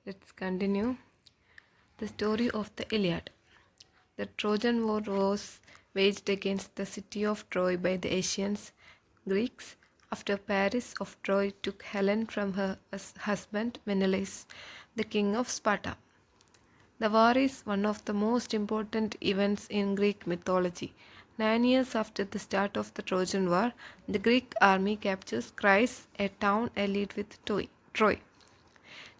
Let's continue the story of the Iliad. The Trojan War was waged against the city of Troy by the ancient Greeks after Paris of Troy took Helen from her husband Menelaus, the king of Sparta. The war is one of the most important events in Greek mythology. 9 years after the start of the Trojan War, the Greek army captures Chryse, a town allied with Troy.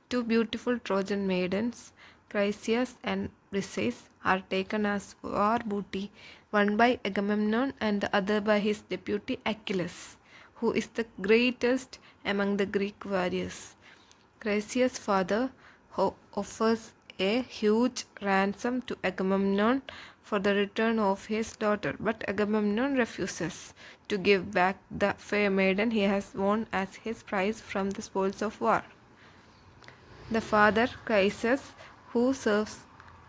Two beautiful Trojan maidens, Chryseis and Briseis, are taken as war booty, one by Agamemnon and the other by his deputy Achilles, who is the greatest among the Greek warriors. Chryseis' father offers a huge ransom to Agamemnon for the return of his daughter, but Agamemnon refuses to give back the fair maiden he has won as his prize from the spoils of war. The father, Chryses, who serves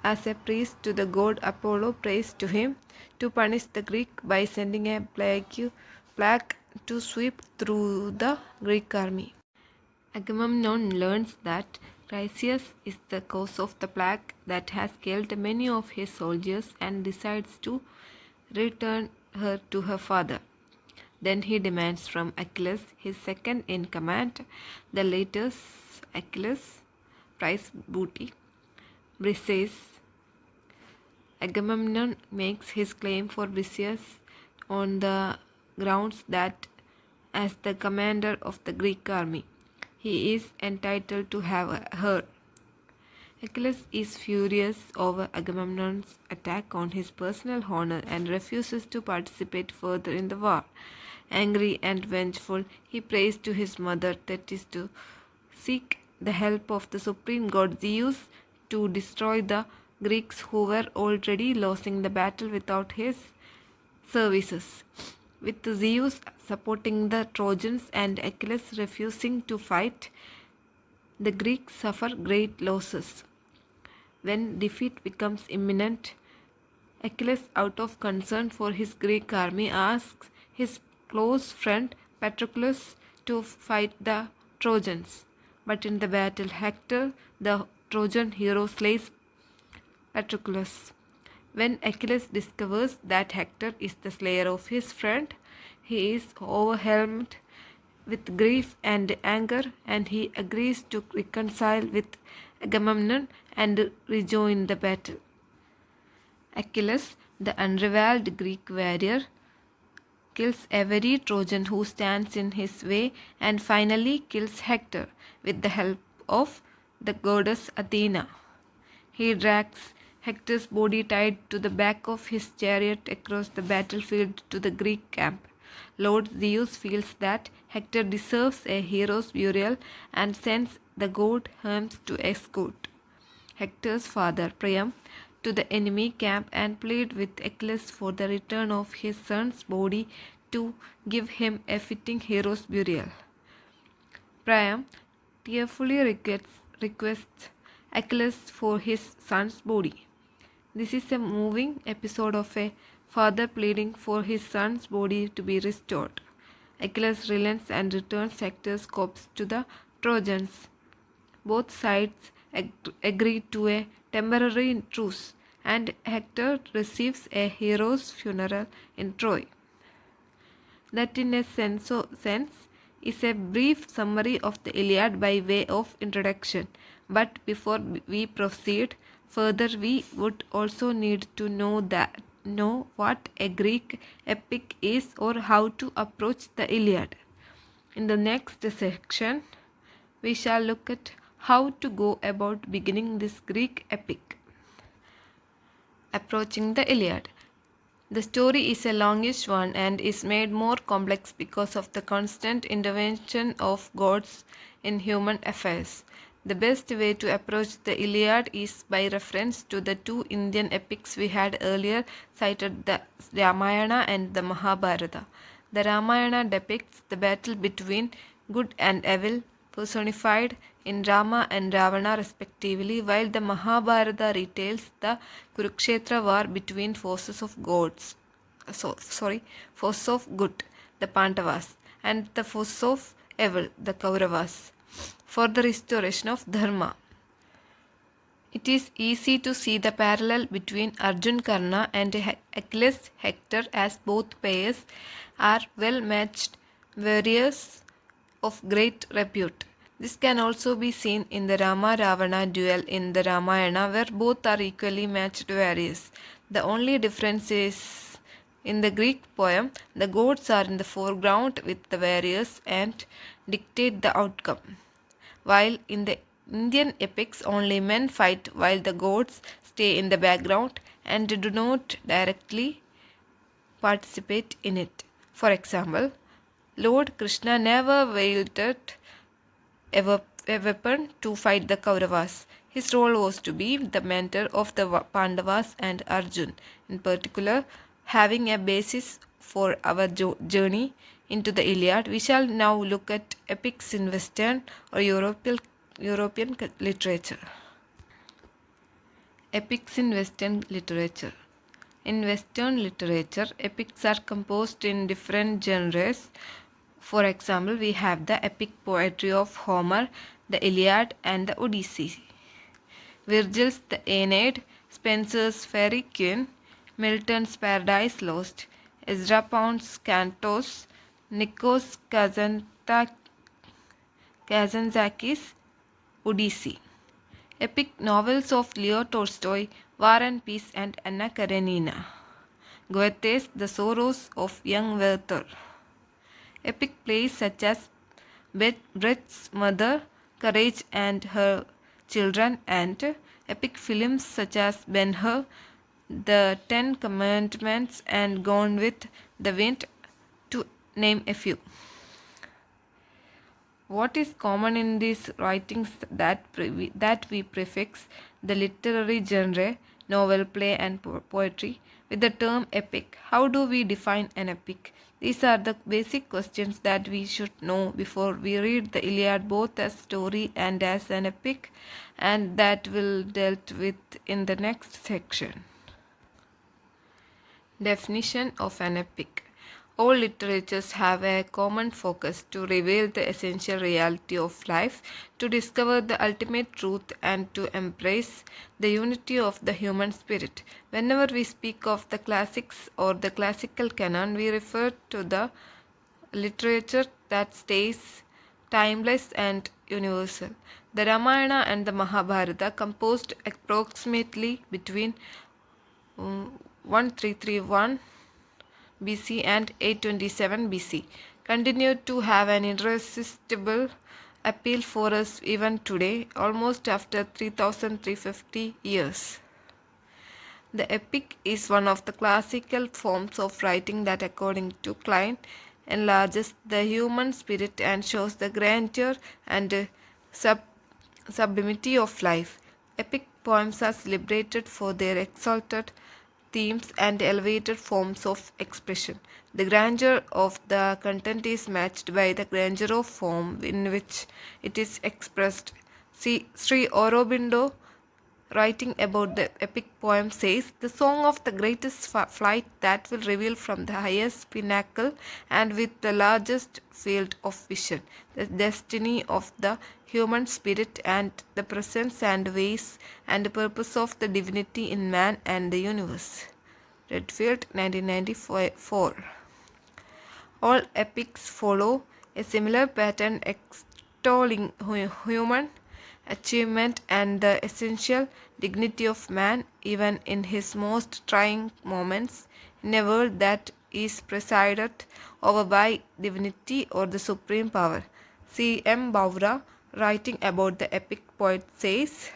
as a priest to the god Apollo, prays to him to punish the Greek by sending a plague to sweep through the Greek army. Agamemnon learns that Chryseis is the cause of the plague that has killed many of his soldiers and decides to return her to her father. Then he demands from Achilles, his second in command, the latter's Achilles' prize booty. Briseis. Agamemnon makes his claim for Briseis on the grounds that, as the commander of the Greek army, he is entitled to have her. Achilles is furious over Agamemnon's attack on his personal honor and refuses to participate further in the war. Angry and vengeful, he prays to his mother Thetis to seek the help of the supreme god Zeus to destroy the Greeks who were already losing the battle without his services. With Zeus supporting the Trojans and Achilles refusing to fight, the Greeks suffer great losses. When defeat becomes imminent, Achilles, out of concern for his Greek army, asks his close friend Patroclus to fight the Trojans. But in the battle, Hector, the Trojan hero, slays Patroclus. When Achilles discovers that Hector is the slayer of his friend, he is overwhelmed with grief and anger, and he agrees to reconcile with Agamemnon and rejoin the battle. Achilles, the unrivaled Greek warrior, kills every Trojan who stands in his way and finally kills Hector with the help of the goddess Athena. He drags Hector's body tied to the back of his chariot across the battlefield to the Greek camp. Lord Zeus feels that Hector deserves a hero's burial and sends the god Hermes to escort Hector's father Priam to the enemy camp and plead with Achilles for the return of his son's body to give him a fitting hero's burial. Priam tearfully requests Achilles for his son's body. This is a moving episode of a father pleading for his son's body to be restored. Achilles relents and returns Hector's corpse to the Trojans. Both sides agree to a temporary truce, and Hector receives a hero's funeral in Troy. That, in a sense, is a brief summary of the Iliad by way of introduction. But before we proceed further, we would also need to know what a Greek epic is or how to approach the Iliad. In the next section, we shall look at how to go about beginning this Greek epic. Approaching the Iliad. The story is a longish one and is made more complex because of the constant intervention of gods in human affairs. The best way to approach the Iliad is by reference to the two Indian epics we had earlier cited, the Ramayana and the Mahabharata. The Ramayana depicts the battle between good and evil, personified in Rama and Ravana respectively, while the Mahabharata retells the Kurukshetra war between forces of good, the Pandavas, and the forces of evil, the Kauravas, for the restoration of Dharma. It is easy to see the parallel between Arjun Karna and Achilles Hector, as both pairs are well matched warriors of great repute. This can also be seen in the Rama Ravana duel in the Ramayana, where both are equally matched warriors. The only difference is in the Greek poem, the gods are in the foreground with the warriors and dictate the outcome, while in the Indian epics only men fight while the gods stay in the background and do not directly participate in it. For example, Lord Krishna never wielded a weapon to fight the Kauravas. His role was to be the mentor of the Pandavas and Arjun, in particular, having a basis for our journey into the Iliad. We shall now look at epics in Western or European literature. Epics in Western literature. In Western literature, epics are composed in different genres. For example, we have the epic poetry of Homer, the Iliad, and the Odyssey, Virgil's The Aeneid, Spenser's Faerie Queene, Milton's Paradise Lost, Ezra Pound's Cantos, Nikos Kazantzakis' Odyssey. Epic novels of Leo Tolstoy, War and Peace, and Anna Karenina. Goethe's The Sorrows of Young Werther. Epic plays such as Brecht's Mother, Courage and Her Children, and epic films such as Ben-Hur, The Ten Commandments, and Gone with the Wind, to name a few. What is common in these writings that we prefix the literary genre, novel, play, and poetry with the term epic? How do we define an epic? These are the basic questions that we should know before we read the Iliad, both as story and as an epic, and that will dealt with in the next section. Definition of an epic. All literatures have a common focus to reveal the essential reality of life, to discover the ultimate truth, and to embrace the unity of the human spirit. Whenever we speak of the classics or the classical canon, we refer to the literature that stays timeless and universal. The Ramayana and the Mahabharata, composed approximately between 1331 BC and 827 BC, continued to have an irresistible appeal for us even today, almost after 3350 years. The epic is one of the classical forms of writing that, according to Klein, enlarges the human spirit and shows the grandeur and sublimity of life. Epic poems are celebrated for their exalted themes and elevated forms of expression. The grandeur of the content is matched by the grandeur of form in which it is expressed. See, Sri Aurobindo, writing about the epic poem, says, "The song of the greatest flight that will reveal from the highest pinnacle and with the largest field of vision the destiny of the human spirit and the presence and ways and purpose of the divinity in man and the universe." Redfield, 1994. All epics follow a similar pattern, extolling human achievement and the essential dignity of man, even in his most trying moments, in a world that is presided over by divinity or the supreme power. C. M. Baura, writing about the epic poet says,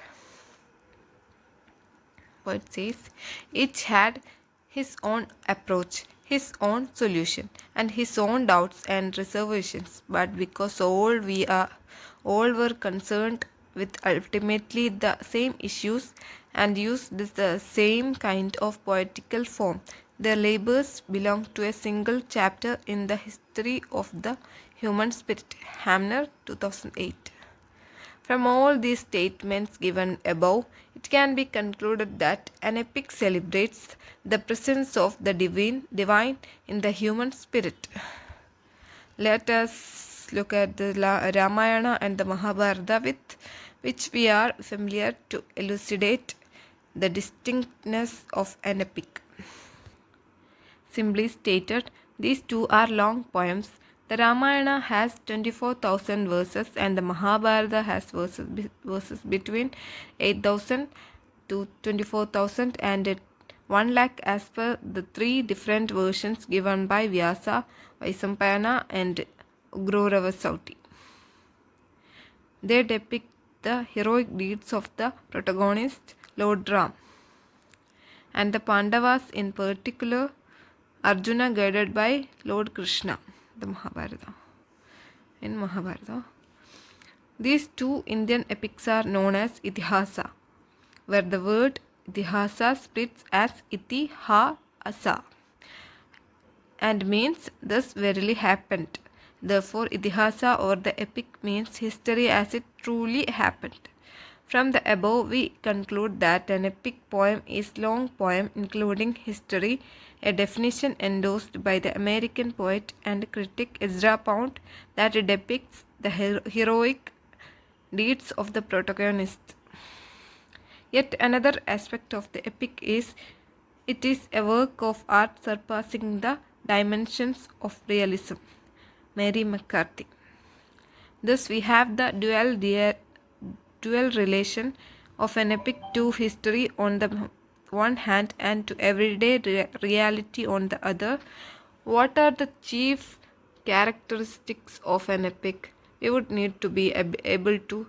each had his own approach, his own solution, and his own doubts and reservations, but because all were concerned with ultimately the same issues and used the same kind of poetical form, their labors belong to a single chapter in the history of the human spirit. Hamner, 2008. From all these statements given above, it can be concluded that an epic celebrates the presence of the divine in the human spirit. Let us look at the Ramayana and the Mahabharata with which we are familiar to elucidate the distinctness of an epic. Simply stated, these two are long poems. The Ramayana has 24,000 verses and the Mahabharata has verses between 8,000 to 24,000 and 1 lakh as per the three different versions given by Vyasa, Vaisampayana and Ugrurava. They depict the heroic deeds of the protagonist, Lord Ram, and the Pandavas, in particular Arjuna guided by Lord Krishna, the Mahabharata. In Mahabharata, these two Indian epics are known as Itihasa, where the word Itihasa splits as Iti-ha-asa and means this verily happened. Therefore, Itihasa or the epic means history as it truly happened. From the above, we conclude that an epic poem is long poem including history, a definition endorsed by the American poet and critic Ezra Pound that depicts the heroic deeds of the protagonist. Yet another aspect of the epic is it is a work of art surpassing the dimensions of realism. Mary McCarthy. Thus, we have the dual relation of an epic to history on the one hand and to everyday reality on the other. What are the chief characteristics of an epic? We would need to be able to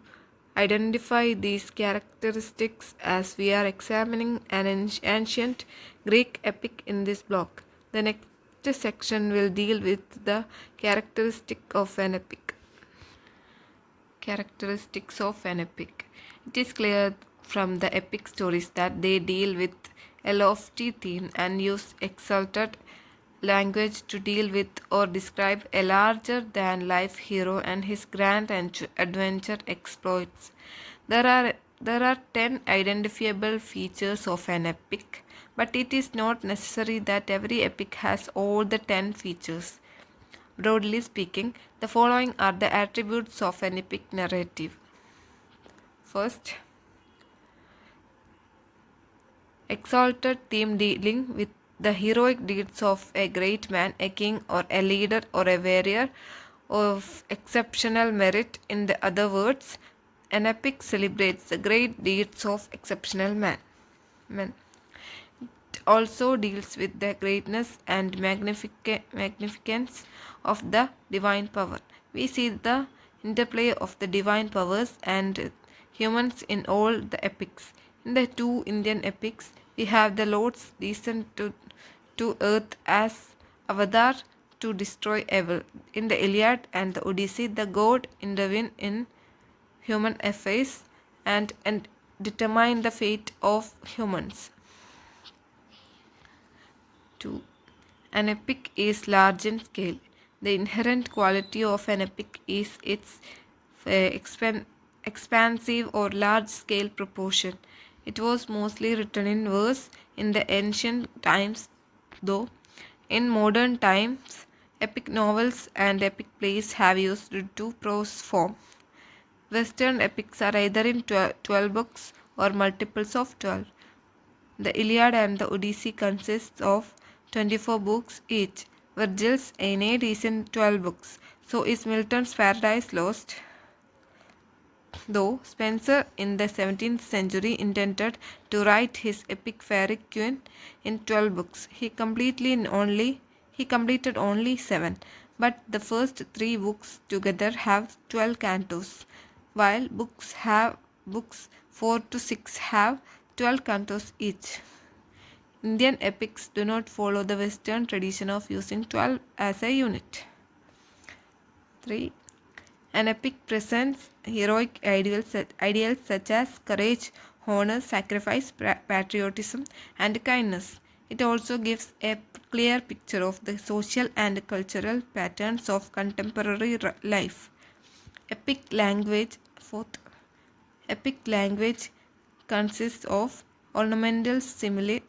identify these characteristics as we are examining an ancient Greek epic in this block. The next section will deal with the characteristic of an epic. Characteristics of an epic. It is clear from the epic stories that they deal with a lofty theme and use exalted language to deal with or describe a larger than life hero and his grand adventure exploits. There are 10 identifiable features of an epic, but it is not necessary that every epic has all the 10 features. Broadly speaking, the following are the attributes of an epic narrative. First, exalted theme dealing with the heroic deeds of a great man, a king, or a leader, or a warrior of exceptional merit. In the other words, an epic celebrates the great deeds of exceptional men. It also deals with the greatness and magnificence of the divine power. We see the interplay of the divine powers and humans in all the epics. In the two Indian epics, we have the Lord's descent to earth as avatar to destroy evil. In the Iliad and the Odyssey, the god intervene in human affairs and determine the fate of humans. 2. An epic is large in scale. The inherent quality of an epic is its expansive or large scale proportion. It was mostly written in verse in the ancient times, though in modern times, epic novels and epic plays have used to prose form. Western epics are either in 12 books or multiples of 12. The Iliad and the Odyssey consists of 24 books each. Virgil's Aeneid is in 12 books. So is Milton's Paradise Lost. Though Spenser in the 17th century intended to write his epic Fairy Queen in 12 books, he completed only 7, but the first 3 books together have 12 cantos, while books 4 to 6 have 12 cantos each. Indian epics do not follow the Western tradition of using 12 as a unit. 3. An epic presents heroic ideals such as courage, honor, sacrifice, patriotism, and kindness. It also gives a clear picture of the social and cultural patterns of contemporary life. Epic language. 4th. Epic language consists of ornamental similes,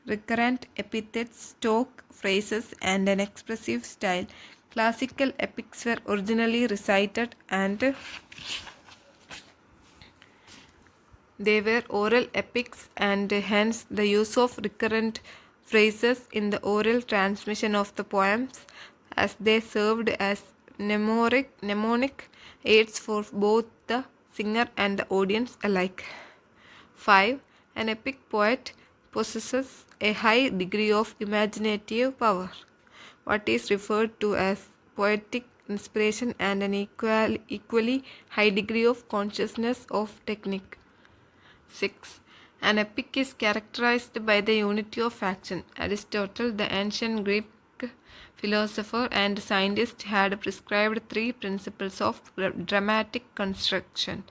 recurrent epithets, stock phrases, and an expressive style. Classical epics were originally recited and they were oral epics, and hence the use of recurrent phrases in the oral transmission of the poems, as they served as mnemonic aids for both the singer and the audience alike. 5. An epic poet possesses a high degree of imaginative power, what is referred to as poetic inspiration, and an equally high degree of consciousness of technique. 6. An epic is characterized by the unity of action. Aristotle, the ancient Greek philosopher and scientist, had prescribed three principles of dramatic construction: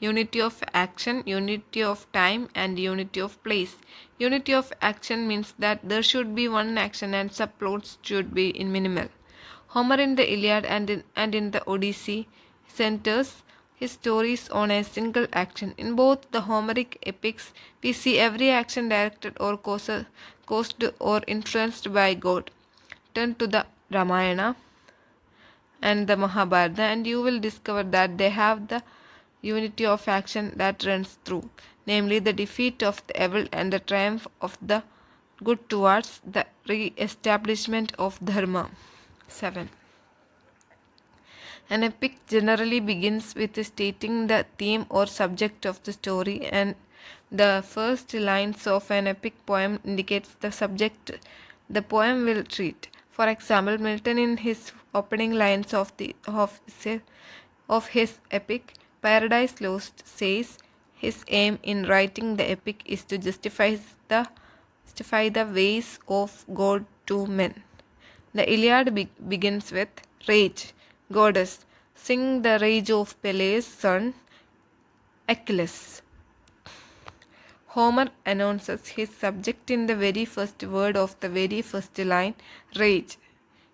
unity of action, unity of time, and unity of place. Unity of action means that there should be one action and subplots should be in minimal. Homer in the Iliad and in the Odyssey centers his stories on a single action. In both the Homeric epics, we see every action directed or caused or influenced by God. Turn to the Ramayana and the Mahabharata, and you will discover that they have the unity of action that runs through, namely the defeat of the evil and the triumph of the good towards the re-establishment of Dharma. 7. An epic generally begins with stating the theme or subject of the story, and the first lines of an epic poem indicates the subject the poem will treat. For example, Milton in his opening lines of his epic Paradise Lost says his aim in writing the epic is to justify the ways of God to men. The Iliad begins with rage. Goddess, sing the rage of Peleus' son Achilles. Homer announces his subject in the very first word of the very first line, rage.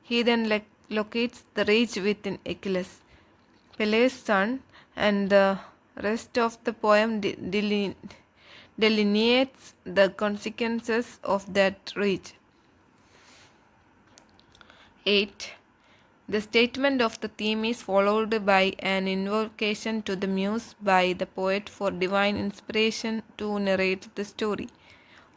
He then locates the rage within Achilles, Peleus' son, and the rest of the poem delineates the consequences of that rage. 8. The statement of the theme is followed by an invocation to the muse by the poet for divine inspiration to narrate the story.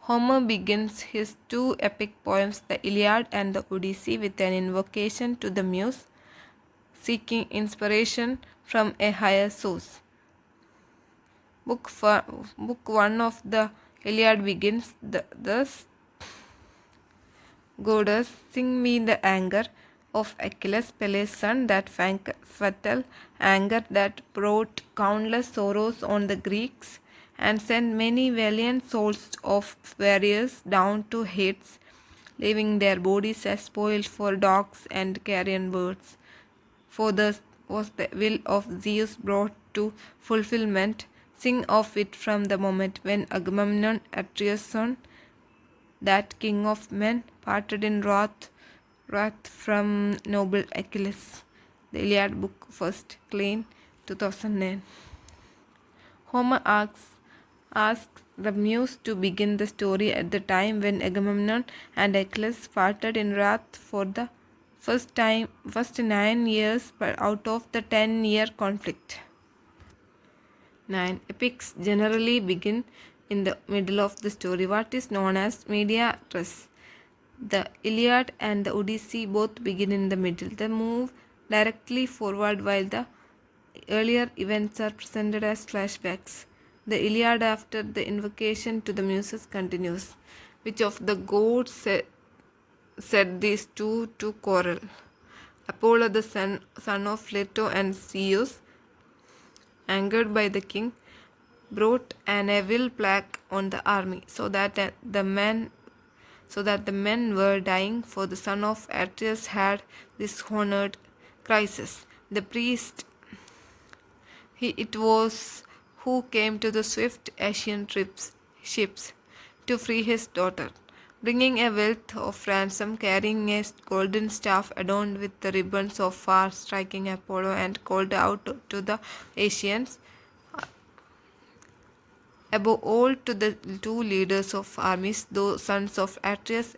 Homer begins his two epic poems, the Iliad and the Odyssey, with an invocation to the muse, seeking inspiration from a higher source. Book 1 of the Iliad begins thus: Goddess, sing me the anger of Achilles, Peleus' son, that fatal anger that brought countless sorrows on the Greeks and sent many valiant souls of warriors down to Hades, leaving their bodies as spoil for dogs and carrion birds. For thus was the will of Zeus brought to fulfillment. Sing of it from the moment when Agamemnon, Atreus' son, that king of men, parted in wrath from noble Achilles. The Iliad Book, 1st, Klein, 2009. Homer asks the muse to begin the story at the time when Agamemnon and Achilles parted in wrath for the first 9 years out of the 10-year conflict. 9. Epics generally begin in the middle of the story, what is known as media res. The Iliad and the Odyssey both begin in the middle. They move directly forward while the earlier events are presented as flashbacks. The Iliad, after the invocation to the muses, continues. Which of the gods set these two to quarrel? Apollo, the son of Leto and Zeus, angered by the king, brought an evil plague on the army, so that the men were dying, for the son of Atreus had dishonored Chryses, the priest. It was who came to the swift Asian ships to free his daughter, bringing a wealth of ransom, carrying a golden staff adorned with the ribbons of far-striking Apollo, and called out to the Asians, above all to the two leaders of armies, those sons of Atreus,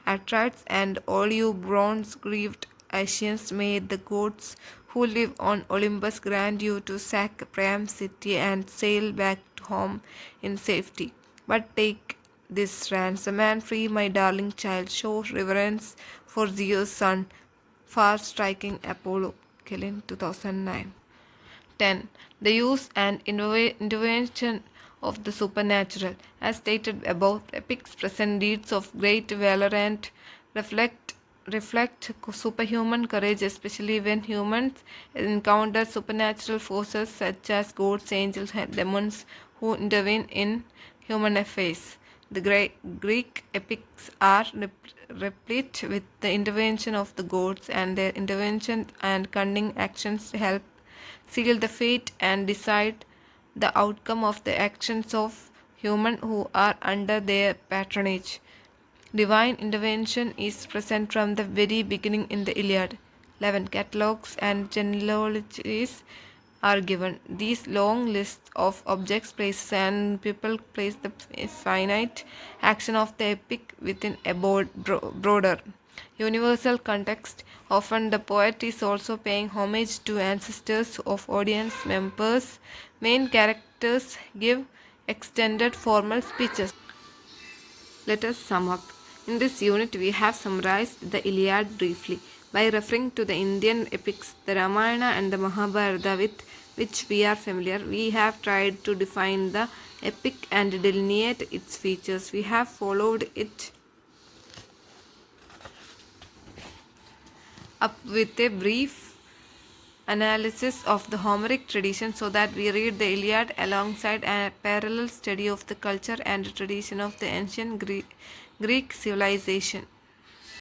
Atrides, and all you bronze-greaved Asians made the gods who live on Olympus grant you to sack Priam's city and sail back home in safety. But take this ransom and free my darling child. Show reverence for Zeus' son, far striking Apollo. Killing 2009. 10. The use and intervention of the supernatural. As stated above, epics present deeds of great valor and reflect superhuman courage, especially when humans encounter supernatural forces such as gods, angels, and demons who intervene in human affairs. The Greek epics are replete with the intervention of the gods, and their intervention and cunning actions help seal the fate and decide the outcome of the actions of humans who are under their patronage. Divine intervention is present from the very beginning in the Iliad. 11. Catalogues and genealogies are given. These long lists of objects, places, and people place the finite action of the epic within a broader, universal context. Often, the poet is also paying homage to ancestors of audience members. Main characters give extended formal speeches. Let us sum up. In this unit, we have summarized the Iliad briefly by referring to the Indian epics, the Ramayana and the Mahabharata, with which we are familiar. We have tried to define the epic and delineate its features. We have followed it up with a brief analysis of the Homeric tradition so that we read the Iliad alongside a parallel study of the culture and tradition of the ancient Greek civilization.